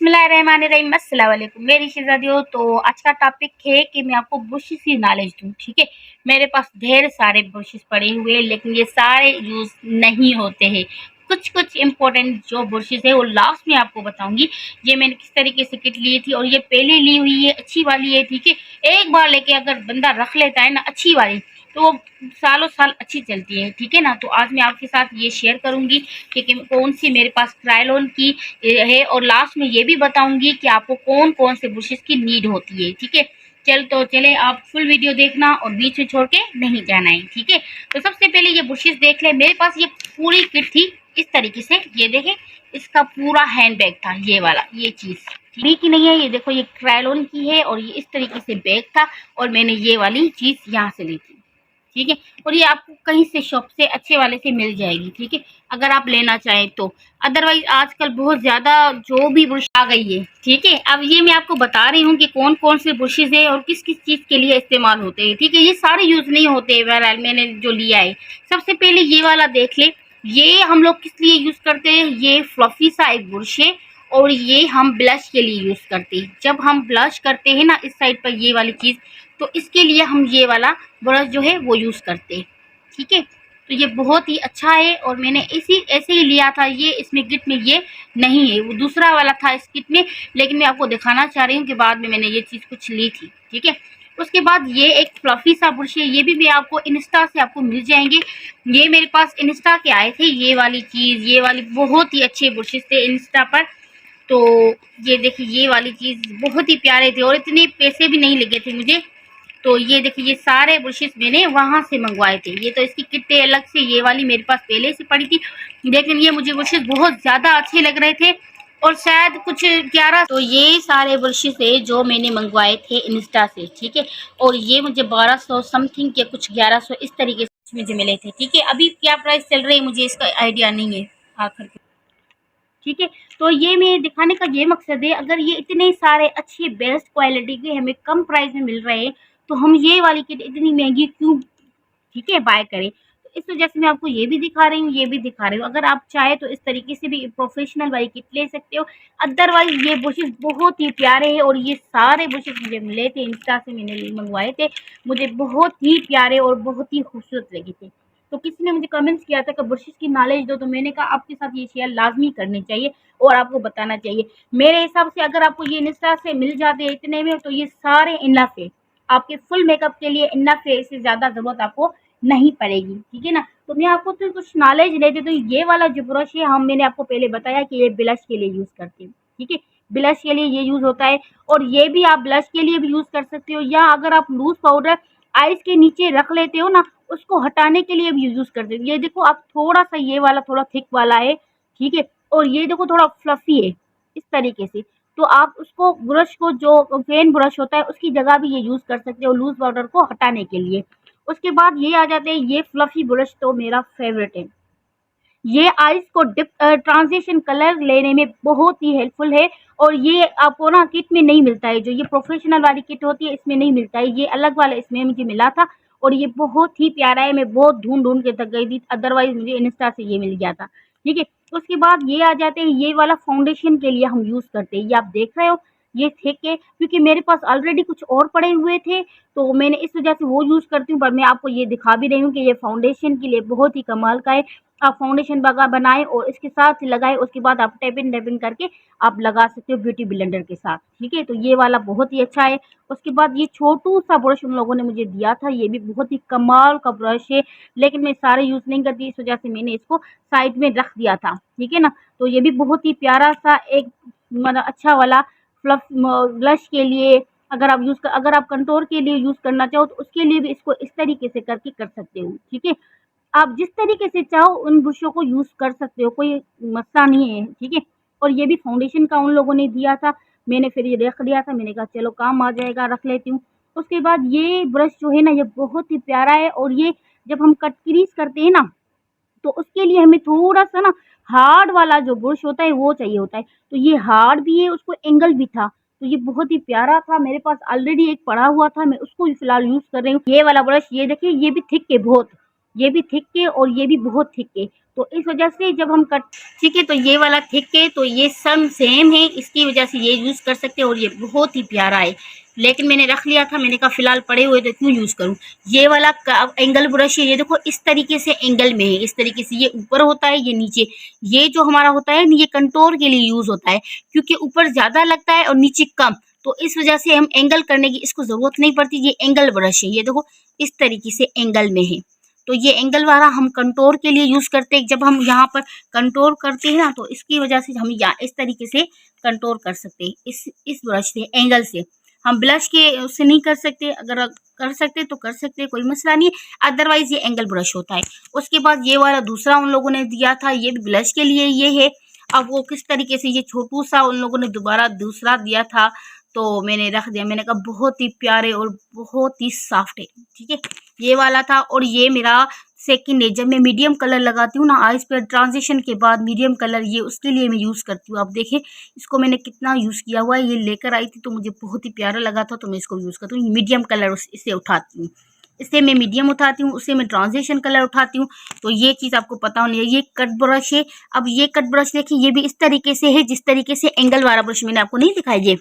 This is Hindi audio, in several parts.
बिस्मिल्लाहिर्रहमानिर्रहीम। अस्सलाम वालेकुम मेरी शहजादियों। तो आज का टॉपिक है कि मैं आपको ब्रशेस की नॉलेज दूँ। ठीक है, मेरे पास ढेर सारे ब्रशेस पड़े हुए हैं, लेकिन ये सारे यूज़ नहीं होते हैं। कुछ कुछ इम्पोर्टेंट जो ब्रशेस है वो लास्ट में आपको बताऊंगी। ये मैंने किस तरीके से किट ली थी और ये पहले ली हुई है, अच्छी वाली है। ठीक है, एक बार लेके अगर बंदा रख लेता है ना अच्छी वाली, तो वो सालों साल अच्छी चलती है। ठीक है ना, तो आज मैं आपके साथ ये शेयर करूंगी कि कौन सी मेरे पास क्रायोलॉन की है, और लास्ट में ये भी बताऊंगी कि आपको कौन कौन से ब्रशेस की नीड होती है। ठीक है, चले आप फुल वीडियो देखना और बीच में छोड़ के नहीं जाना है। ठीक है, तो सबसे पहले ये ब्रशेस देख ले। मेरे पास ये पूरी किट थी इस तरीके से, ये देखें, इसका पूरा हैंड बैग था ये वाला, ये चीज ठीक ही नहीं है। ये देखो, ये क्रायोलॉन की है और ये इस तरीके से बैग था, और मैंने ये वाली चीज यहाँ से ली थी। ठीक है, और ये आपको कहीं से शॉप से अच्छे वाले से मिल जाएगी। ठीक है, अगर आप लेना चाहें तो। अदरवाइज आजकल बहुत ज्यादा जो भी ब्रश आ गई है। ठीक है, अब ये मैं आपको बता रही हूँ कि कौन कौन से ब्रशेस है और किस किस चीज के लिए इस्तेमाल होते हैं। ठीक है, ये सारे यूज नहीं होते। बहरहाल मैंने जो लिया है, सबसे पहले ये वाला देख ले। ये हम लोग किस लिए यूज करते हैं? ये फ्लफी सा एक ब्रश है, और ये हम ब्लश के लिए यूज करते हैं। जब हम ब्लश करते हैं ना, इस साइड पर ये वाली चीज, तो इसके लिए हम ये वाला ब्रश जो है वो यूज करते हैं। ठीक है, तो ये बहुत ही अच्छा है, और मैंने ऐसे ही लिया था। ये इसमें किट में ये नहीं है, वो दूसरा वाला था इस किट में, लेकिन मैं आपको दिखाना चाह रही हूँ कि बाद में मैंने ये चीज कुछ ली थी। ठीक है, उसके बाद ये एक फ्लफी सा ब्रश है, ये भी मैं आपको इंस्टा से आपको मिल जाएंगे। ये मेरे पास इंस्टा के आए थे, ये वाली चीज, ये वाली बहुत ही अच्छे ब्रशेस थे इंस्टा पर। तो ये देखिए, ये वाली चीज बहुत ही प्यारे थे और इतने पैसे भी नहीं लगे थे मुझे। तो ये देखिए, ये सारे ब्रशेस मैंने वहां से मंगवाए थे। ये तो इसकी किट अलग से, ये वाली मेरे पास पहले से पड़ी थी, लेकिन ये मुझे ब्रशेस बहुत ज्यादा अच्छे लग रहे थे, और शायद कुछ 11। तो ये सारे ब्रशेस है जो मैंने मंगवाए थे इंस्टा से। ठीक है, और ये मुझे 1200 समथिंग के कुछ 1100 इस तरीके से मुझे मिले थे। ठीक है, अभी क्या प्राइस चल रही है मुझे इसका आइडिया नहीं है आखिर। ठीक है, तो ये मैं दिखाने का ये मकसद है, अगर ये इतने सारे अच्छे बेस्ट क्वालिटी के हमें कम प्राइस में मिल रहे हैं, तो हम ये वाली किट इतनी महंगी क्यों, ठीक है, बाय करें। तो इस वजह से मैं आपको ये भी दिखा रही हूँ, ये भी दिखा रही हूँ। अगर आप चाहे तो इस तरीके से भी प्रोफेशनल वाली किट ले सकते हो। अदरवाइज ये ब्रशेस बहुत ही प्यारे हैं, और ये सारे ब्रशेस मुझे मिले थे इंस्टा से, मैंने मंगवाए थे, मुझे बहुत ही प्यारे और बहुत ही खूबसूरत लगे थे। तो किसी ने मुझे कमेंट्स किया था कि ब्रशेस की नॉलेज दो, तो मैंने कहा आपके साथ ये शेयर लाजमी करनी चाहिए और आपको बताना चाहिए। मेरे हिसाब से अगर आपको ये इंस्टा से मिल जाते हैं इतने में, तो ये सारे इनफ है आपके फुल मेकअप के लिए, इनफ है, इससे ज्यादा जरूरत आपको नहीं पड़ेगी। ठीक है ना, तो मैं आपको तो कुछ नॉलेज लेते, तो ये वाला जो ब्रश है, मैंने आपको पहले बताया कि ये ब्लश के लिए यूज करते हैं। ठीक है, ब्लश के लिए ये यूज होता है, और ये भी आप ब्लश के लिए भी यूज कर सकते हो, या अगर आप लूज पाउडर आइस के नीचे रख लेते हो ना, उसको हटाने के लिए भी यूज करते हो। ये देखो, आप थोड़ा सा, ये वाला थोड़ा थिक वाला है। ठीक है, और ये देखो थोड़ा फ्लफी है इस तरीके से। तो आप उसको, ब्रश को, जो पेन ब्रश होता है उसकी जगह भी ये यूज कर सकते हो लूज पाउडर को हटाने के लिए। उसके बाद ये आ जाते हैं, ये फ्लफी ब्रश तो मेरा फेवरेट है। ये आइस को डिप ट्रांजिशन कलर लेने में बहुत ही हेल्पफुल है, और ये आपको ना किट में नहीं मिलता है। जो ये प्रोफेशनल वाली किट होती है इसमें नहीं मिलता है, ये अलग वाला इसमें मुझे मिला था, और ये बहुत ही प्यारा है। मैं बहुत ढूंढ ढूंढ के थक गई थी, अदरवाइज मुझे इंस्टा से ये मिल गया था। ठीक है, उसके बाद ये आ जाते हैं, ये वाला फाउंडेशन के लिए हम यूज करते हैं। ये आप देख रहे हो, ये थिक है, क्योंकि मेरे पास ऑलरेडी कुछ और पड़े हुए थे, तो मैंने इस वजह से वो यूज करती हूँ। पर मैं आपको ये दिखा भी रही हूँ कि ये फाउंडेशन के लिए बहुत ही कमाल का है। आप फाउंडेशन बनाएं और इसके साथ लगाएं, उसके बाद आप टैपिंग टैपिंग करके आप लगा सकते हो ब्यूटी ब्लेंडर के साथ। ठीक है, तो ये वाला बहुत ही अच्छा है। उसके बाद ये छोटू सा ब्रश उन लोगों ने मुझे दिया था, ये भी बहुत ही कमाल का ब्रश है, लेकिन मैं सारे यूज नहीं करती, इस वजह से मैंने इसको साइड में रख दिया था। ठीक है ना, तो ये भी बहुत ही प्यारा सा एक, मतलब अच्छा वाला फ्लफ ब्लश के लिए, अगर आप कंटोर के लिए यूज करना चाहो, तो उसके लिए भी इसको इस तरीके से करके कर सकते हो। ठीक है, आप जिस तरीके से चाहो उन ब्रशों को यूज कर सकते हो, कोई मसला नहीं है। ठीक है, और ये भी फाउंडेशन का उन लोगों ने दिया था, मैंने फिर ये रख दिया था, मैंने कहा चलो काम आ जाएगा, रख लेती हूँ। उसके बाद ये ब्रश जो है ना, ये बहुत ही प्यारा है, और ये जब हम कट क्रीज करते हैं ना, तो उसके लिए हमें थोड़ा सा ना हार्ड वाला जो ब्रश होता है वो चाहिए होता है। तो ये हार्ड भी है, उसको एंगल भी था, तो ये बहुत ही प्यारा था। मेरे पास ऑलरेडी एक पड़ा हुआ था, मैं उसको फिलहाल यूज कर रही हूँ। ये वाला ब्रश, ये देखिए, ये भी थिक है बहुत, ये भी थिक है और ये भी बहुत थिक है। तो इस वजह से जब हम कट, ठीक है, तो ये वाला थिक है, तो ये सब सेम है, इसकी वजह से ये यूज़ कर सकते हैं और ये बहुत ही प्यारा है। लेकिन मैंने रख लिया था, मैंने कहा फिलहाल पड़े हुए तो क्यों यूज़ करूँ। ये वाला एंगल ब्रश है, ये देखो इस तरीके से एंगल में है, इस तरीके से ये ऊपर होता है, ये नीचे। ये जो हमारा होता है ये कंटोर के लिए यूज़ होता है, क्योंकि ऊपर ज़्यादा लगता है और नीचे कम, तो इस वजह से हम एंगल करने की इसको ज़रूरत नहीं पड़ती। ये एंगल ब्रश है, ये देखो इस तरीके से एंगल में है। तो ये एंगल वाला हम कंटोर के लिए यूज़ करते हैं। जब हम यहाँ पर कंटोर करते हैं ना, तो इसकी वजह से हम यहाँ इस तरीके से कंटोर कर सकते हैं, इस ब्रश से, एंगल से। हम ब्लश के उससे नहीं कर सकते, अगर कर सकते तो कर सकते, कोई मसला नहीं है, अदरवाइज ये एंगल ब्रश होता है। उसके बाद ये वाला दूसरा उन लोगों ने दिया था, ये भी ब्लश के लिए ये है। अब वो किस तरीके से, ये छोटू सा उन लोगों ने दोबारा दूसरा दिया था, तो मैंने रख दिया। मैंने कहा बहुत ही प्यारे और बहुत ही सॉफ्ट है, ठीक है। ये वाला था, और ये मेरा सेकंड है। जब मैं मीडियम कलर लगाती हूँ ना आइज पर, ट्रांजिशन के बाद मीडियम कलर, ये उसके लिए मैं यूज़ करती हूँ। आप देखें इसको मैंने कितना यूज़ किया हुआ है। ये लेकर आई थी तो मुझे बहुत ही प्यारा लगा था, तो मैं इसको यूज़ करती हूँ। मीडियम कलर इससे उठाती हूँ, इससे मैं मीडियम उठाती हूँ, उससे मैं ट्रांजिशन कलर उठाती हूँ। तो ये चीज़ आपको पता होनी है। ये कट ब्रश है। अब ये कट ब्रश देखिए, ये भी इस तरीके से है जिस तरीके से एंगल वाला ब्रश मैंने आपको नहीं दिखाया,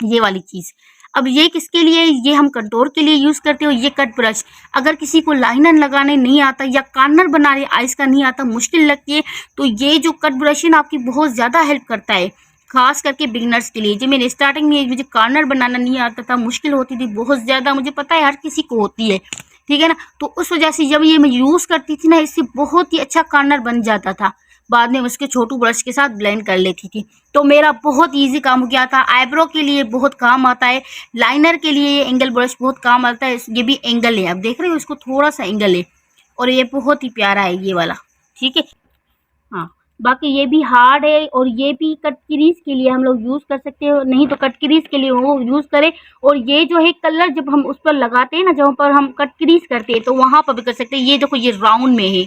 ये वाली चीज़। अब ये किसके लिए, ये हम कंटोर के लिए यूज़ करते हो। ये कट ब्रश अगर किसी को लाइनर लगाने नहीं आता या कॉर्नर बनाने आइज का नहीं आता, मुश्किल लगती है, तो ये जो कट ब्रश है ना आपकी बहुत ज़्यादा हेल्प करता है, खास करके बिगनर्स के लिए। जब मैंने स्टार्टिंग में मुझे कॉर्नर बनाना नहीं आता था, मुश्किल होती थी बहुत ज़्यादा, मुझे पता है हर किसी को होती है, ठीक है ना। तो उस वजह से जब ये मैं यूज़ करती थी ना, इससे बहुत ही अच्छा कॉर्नर बन जाता था। बाद में उसके छोटू ब्रश के साथ ब्लेंड कर लेती थी, तो मेरा बहुत इजी काम हो गया था। आईब्रो के लिए बहुत काम आता है, लाइनर के लिए ये एंगल ब्रश बहुत काम आता है। ये भी एंगल है, आप देख रहे हो इसको थोड़ा सा एंगल है, और ये बहुत ही प्यारा है ये वाला, ठीक है। हाँ, बाकी ये भी हार्ड है, और ये भी कट क्रीज के लिए हम लोग यूज़ कर सकते हो, नहीं तो कट क्रीज के लिए वो यूज़ करें। और ये जो है कलर जब हम उस पर लगाते हैं ना, जहाँ पर हम कट क्रीज करते हैं, तो वहाँ पर भी कर सकते हैं। ये देखो ये राउंड में है,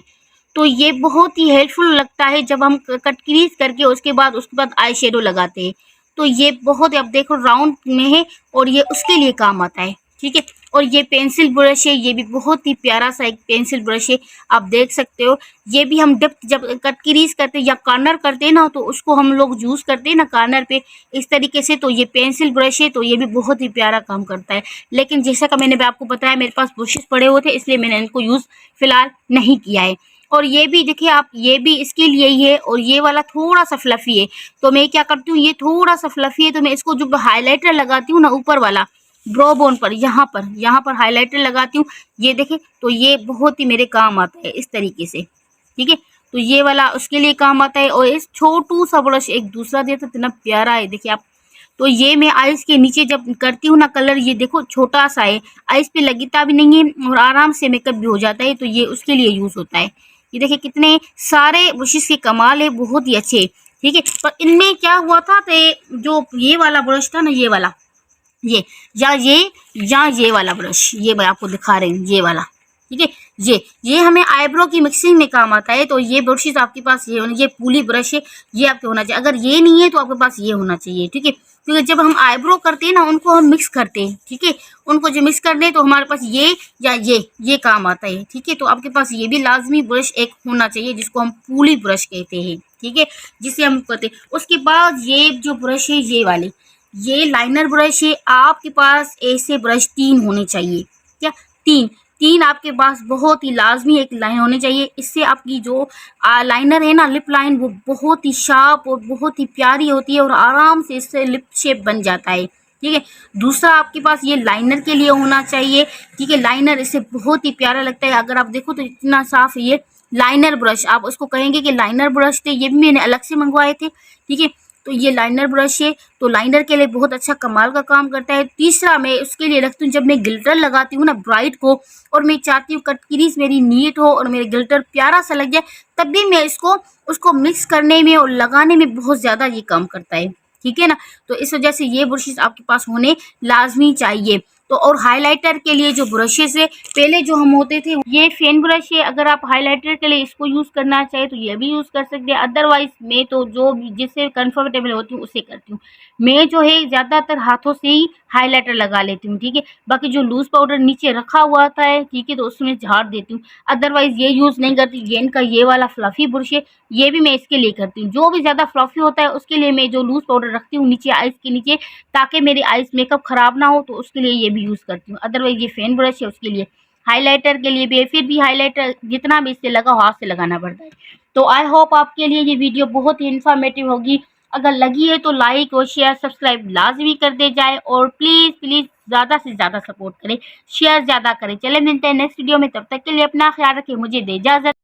तो ये बहुत ही हेल्पफुल लगता है जब हम कट क्रीज करके उसके बाद आई शेडो लगाते हैं। तो ये बहुत, अब देखो राउंड में है, और ये उसके लिए काम आता है, ठीक है। और ये पेंसिल ब्रश है, ये भी बहुत ही प्यारा सा एक पेंसिल ब्रश है, आप देख सकते हो। ये भी हम जब कट क्रीज करते हैं या कॉर्नर करते हैं ना, तो उसको हम लोग यूज़ करते हैं ना कॉर्नर पे इस तरीके से। तो ये पेंसिल ब्रश है, तो ये भी बहुत ही प्यारा काम करता है। लेकिन जैसा कि मैंने आपको बताया, मेरे पास ब्रशेस पड़े हुए थे, इसलिए मैंने इनको यूज़ फिलहाल नहीं किया है। और ये भी देखिए आप, ये भी इसके लिए ही है, और ये वाला थोड़ा सा फ्लफी है। तो मैं क्या करती हूँ, ये थोड़ा सा फ्लफी है, तो मैं इसको जो हाईलाइटर लगाती हूँ ना ऊपर वाला ब्रो बोन पर, यहाँ पर हाईलाइटर लगाती हूँ। ये देखें, तो ये बहुत ही मेरे काम आता है इस तरीके से, ठीक है। तो ये वाला उसके लिए काम आता है। और इस छोटू सा ब्रश एक दूसरा दिया था, इतना प्यारा है, देखिए आप। तो ये मैं आइस के नीचे जब करती हूँ ना कलर, ये देखो छोटा सा है, आइस पे लगता भी नहीं है, और आराम से मेकअप भी हो जाता है। तो ये उसके लिए यूज़ होता है। ये देखिए कितने सारे ब्रशेस के कमाल है, बहुत ही अच्छे, ठीक है। पर इनमें क्या हुआ था, तो जो ये वाला ब्रश था ना, ये वाला, ये ये वाला ब्रश, ये मैं आपको दिखा रही हूँ, ये वाला, ठीक है। ये हमें आईब्रो की मिक्सिंग में काम आता है। तो ये ब्रशेस आपके पास ये होना, ये पूली ब्रश है, ये आपके होना चाहिए। अगर ये नहीं है तो आपके पास ये होना चाहिए, ठीक है। क्योंकि जब हम आईब्रो करते हैं ना, उनको हम मिक्स करते हैं, ठीक है। उनको जो मिक्स करते हैं, तो हमारे पास ये या ये काम आता है, ठीक है। तो आपके पास ये भी लाजमी ब्रश एक होना चाहिए, जिसको हम पूली ब्रश कहते हैं, ठीक है, जिसे हम कहते हैं। उसके बाद ये जो ब्रश है, ये वाली, ये लाइनर ब्रश है। आपके पास ऐसे ब्रश 3 होने चाहिए, क्या 3 आपके पास बहुत ही लाजमी एक लाइन होनी चाहिए। इससे आपकी जो लाइनर है ना, लिप लाइन, वो बहुत ही शार्प और बहुत ही प्यारी होती है, और आराम से इससे लिप शेप बन जाता है, ठीक है। दूसरा आपके पास ये लाइनर के लिए होना चाहिए, ठीक है। लाइनर इससे बहुत ही प्यारा लगता है। अगर आप देखो तो इतना साफ है ये लाइनर ब्रश, आप उसको कहेंगे कि लाइनर ब्रश थे, ये भी मैंने अलग से मंगवाए थे, ठीक है। तो ये लाइनर ब्रश है, तो लाइनर के लिए बहुत अच्छा कमाल का काम करता है। तीसरा मैं उसके लिए रखती हूँ, जब मैं गिल्टर लगाती हूँ ना ब्राइट को, और मैं चाहती हूँ कट क्रीज मेरी नीट हो और मेरे गिल्टर प्यारा सा लग जाए, तब भी मैं उसको मिक्स करने में और लगाने में बहुत ज़्यादा ये काम करता है, ठीक है ना। तो इस वजह से ये ब्रशेस आपके पास होने लाजमी चाहिए। तो और हाइलाइटर के लिए जो ब्रशेस है, पहले जो हम होते थे, ये फेन ब्रश है, अगर आप हाइलाइटर के लिए इसको यूज़ करना चाहे तो ये भी यूज़ कर सकते हैं। अदरवाइज़ मैं तो जो जिससे कंफर्टेबल होती हूँ उसे करती हूँ। मैं जो है ज़्यादातर हाथों से ही हाइलाइटर लगा लेती हूँ, ठीक है। बाकी जो लूज़ पाउडर नीचे रखा हुआ होता है, ठीक है, तो उसमें झाड़ देती हूँ। अदरवाइज़ ये यूज़ नहीं करती। ये इनका ये वाला फ्लफ़ी ब्रश है, ये भी मैं इसके लिए करती हूँ। जो भी ज़्यादा फ्लफ़ी होता है उसके लिए मैं जो लूज़ पाउडर रखती हूँ नीचे आइज़ के नीचे, ताकि मेरी आइज़ मेकअप ख़राब ना हो, तो उसके लिए ये भी यूज़ करती हूँ। अदरवाइज़ ये फेन ब्रश है उसके लिए। हाइलाइटर के लिए भी है, फिर भी हाइलाइटर जितना भी इससे लगाओ हाथ से लगाना पड़ता है। तो आई होप आपके लिए ये वीडियो बहुत ही इन्फॉर्मेटिव होगी। अगर लगी है तो लाइक और शेयर सब्सक्राइब लाजमी कर दे जाए, और प्लीज़ प्लीज़ ज़्यादा से ज़्यादा सपोर्ट करें, शेयर ज़्यादा करें। चले मिलते हैं नेक्स्ट वीडियो में, तब तक के लिए अपना ख्याल रखें, मुझे दे इजाज़त।